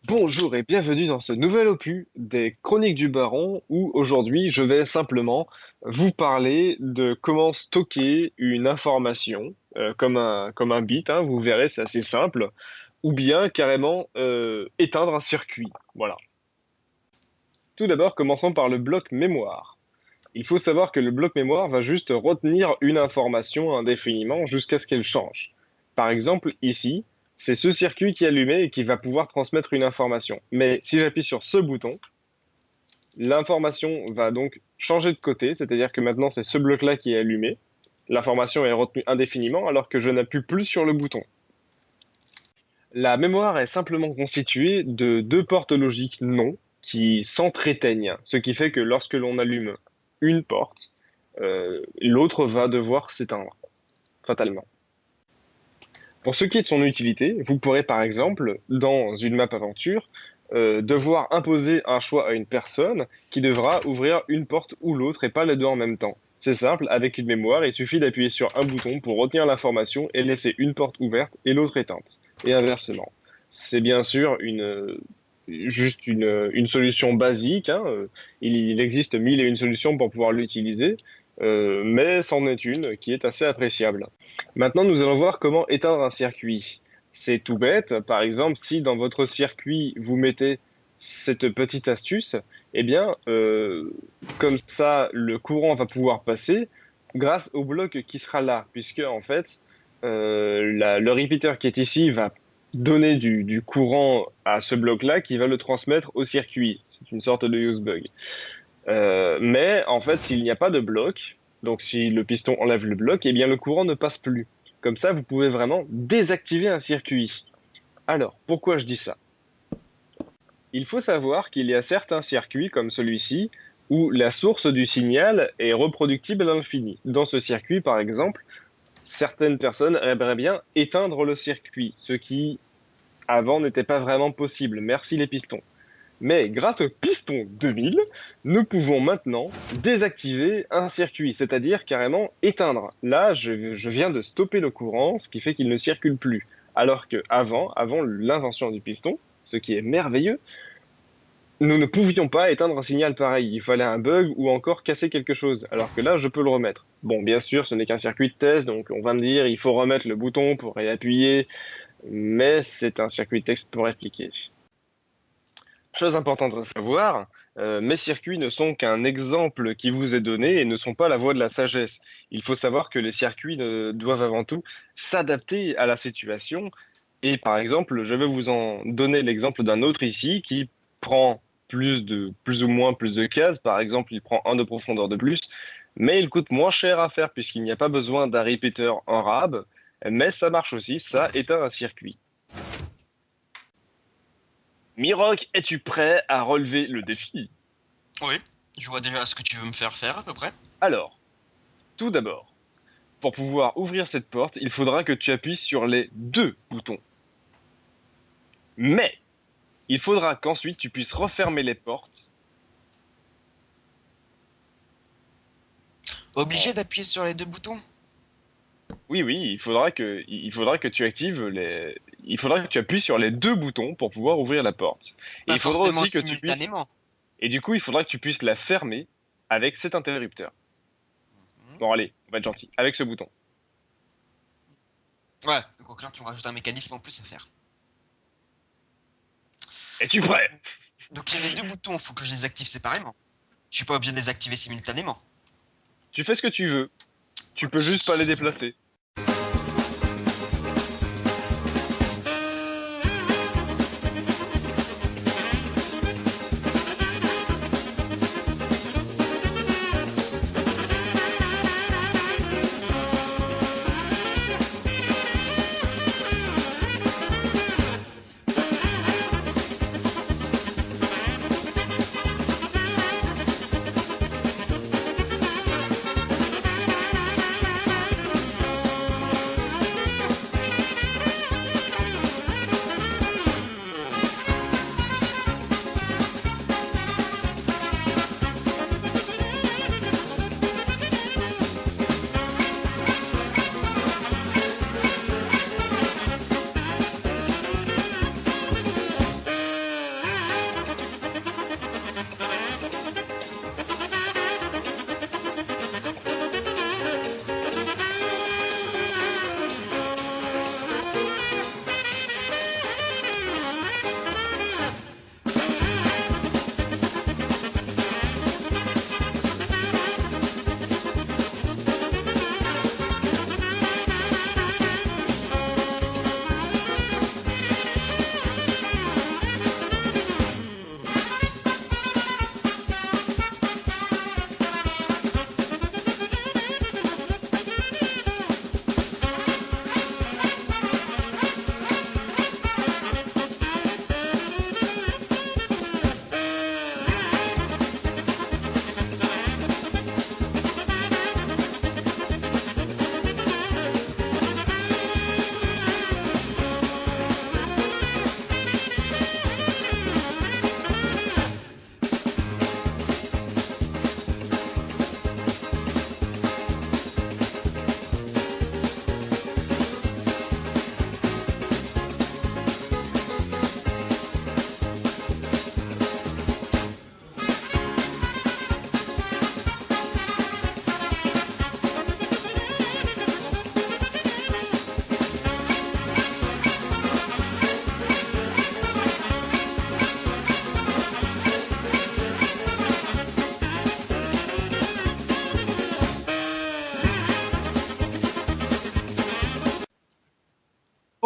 Bonjour et bienvenue dans ce nouvel opus des Chroniques du Baron où aujourd'hui je vais simplement vous parler de comment stocker une information comme un bit, hein, vous verrez c'est assez simple, ou bien carrément éteindre un circuit. Voilà. Tout d'abord commençons par le bloc mémoire. Il faut savoir que le bloc mémoire va juste retenir une information indéfiniment jusqu'à ce qu'elle change. Par exemple, ici, c'est ce circuit qui est allumé et qui va pouvoir transmettre une information. Mais si j'appuie sur ce bouton, l'information va donc changer de côté, c'est-à-dire que maintenant c'est ce bloc-là qui est allumé. L'information est retenue indéfiniment alors que je n'appuie plus sur le bouton. La mémoire est simplement constituée de deux portes logiques non qui s'entreteignent, ce qui fait que lorsque l'on allume une porte, l'autre va devoir s'éteindre, fatalement. Pour ce qui est de son utilité, vous pourrez par exemple, dans une map aventure, devoir imposer un choix à une personne qui devra ouvrir une porte ou l'autre et pas les deux en même temps. C'est simple, avec une mémoire, il suffit d'appuyer sur un bouton pour retenir l'information et laisser une porte ouverte et l'autre éteinte, et inversement. C'est bien sûr juste une solution basique, hein. Il existe mille et une solutions pour pouvoir l'utiliser, mais c'en est une qui est assez appréciable. Maintenant, nous allons voir comment éteindre un circuit. C'est tout bête. Par exemple, si dans votre circuit, vous mettez cette petite astuce, eh bien, comme ça, le courant va pouvoir passer grâce au bloc qui sera là, puisque en fait, le repeater qui est ici va donner du courant à ce bloc-là qui va le transmettre au circuit. C'est une sorte de use bug. Mais en fait, s'il n'y a pas de bloc, donc si le piston enlève le bloc, eh bien le courant ne passe plus. Comme ça, vous pouvez vraiment désactiver un circuit. Alors, pourquoi je dis ça? Il faut savoir qu'il y a certains circuits comme celui-ci où la source du signal est reproductible à l'infini. Dans ce circuit, par exemple, certaines personnes aimeraient bien éteindre le circuit, ce qui avant n'était pas vraiment possible. Merci les pistons. Mais grâce au piston 2000, nous pouvons maintenant désactiver un circuit, c'est-à-dire carrément éteindre. Là, je viens de stopper le courant, ce qui fait qu'il ne circule plus. Alors que avant l'invention du piston, ce qui est merveilleux, nous ne pouvions pas éteindre un signal pareil. Il fallait un bug ou encore casser quelque chose. Alors que là, je peux le remettre. Bon, bien sûr, ce n'est qu'un circuit de test, donc on va me dire, il faut remettre le bouton pour réappuyer, mais c'est un circuit de test pour expliquer. Chose importante à savoir, mes circuits ne sont qu'un exemple qui vous est donné et ne sont pas la voie de la sagesse. Il faut savoir que les circuits doivent avant tout s'adapter à la situation. Et par exemple, je vais vous en donner l'exemple d'un autre ici qui prend plus ou moins plus de cases. Par exemple, il prend un de profondeur de plus, mais il coûte moins cher à faire puisqu'il n'y a pas besoin d'un repeater en RAB. Mais ça marche aussi, ça éteint un circuit. Miroc, es-tu prêt à relever le défi? Oui, je vois déjà ce que tu veux me faire faire à peu près. Alors, tout d'abord, pour pouvoir ouvrir cette porte, il faudra que tu appuies sur les deux boutons. Mais, il faudra qu'ensuite tu puisses refermer les portes. Obligé d'appuyer sur les deux boutons. Oui, oui, il faudra que tu actives les. Il faudra que tu appuies sur les deux boutons pour pouvoir ouvrir la porte. Et Pas il faudra forcément aussi que tu puisses. simultanément. Et du coup, il faudra que tu puisses la fermer avec cet interrupteur. Mhm. Bon, allez, on va être gentil. Avec ce bouton. Ouais, donc là tu me rajoutes un mécanisme en plus à faire. Es-tu prêt? Donc il y a les deux boutons, faut que je les active séparément. Je suis pas obligé de les activer simultanément. Tu fais ce que tu veux. Tu peux Ok. juste pas les déplacer.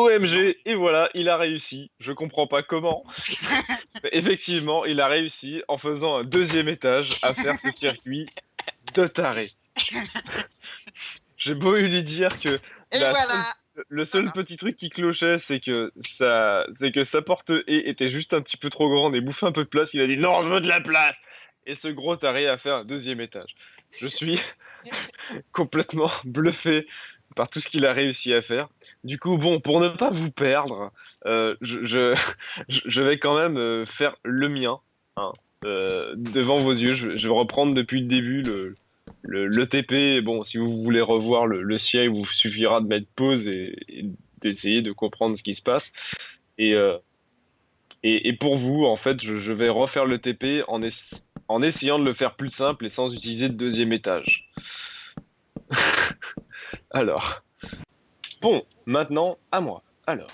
OMG, et voilà, il a réussi. Je comprends pas comment. Mais effectivement, il a réussi en faisant un deuxième étage à faire ce circuit de taré. J'ai beau lui dire que Et voilà. le Ça seul va. petit truc qui clochait, c'est que sa porte-haie était juste un petit peu trop grande et bouffait un peu de place. Il a dit non, je veux de la place. Et ce gros taré a fait un deuxième étage. Je suis complètement bluffé par tout ce qu'il a réussi à faire. Du coup, bon, pour ne pas vous perdre, je vais quand même faire le mien, hein, devant vos yeux. Je vais reprendre depuis le début le TP. Bon, si vous voulez revoir le sien, il vous suffira de mettre pause et d'essayer de comprendre ce qui se passe. Et, euh, et pour vous, en fait, je vais refaire le TP en essayant de le faire plus simple et sans utiliser de deuxième étage. Alors, bon, maintenant à moi. Alors,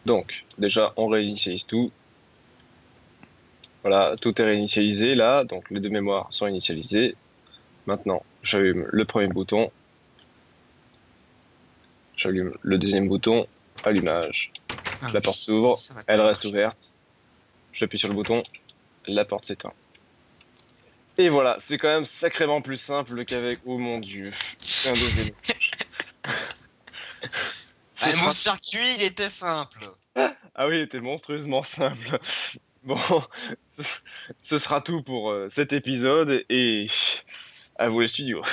donc, déjà, on réinitialise tout. Voilà, tout est réinitialisé là, donc les deux mémoires sont initialisées. Maintenant, j'allume le premier bouton. J'allume le deuxième bouton, allumage. Ah La oui, porte s'ouvre, ça va elle pas reste marcher. ouverte. J'appuie sur le bouton, la porte s'éteint. Et voilà, c'est quand même sacrément plus simple qu'avec... Oh mon dieu, c'est un deuxième. Ce Ah, mon sera... circuit, il était simple. Ah oui, il était monstrueusement simple. Bon, ce ce sera tout pour cet épisode et à vous les studios.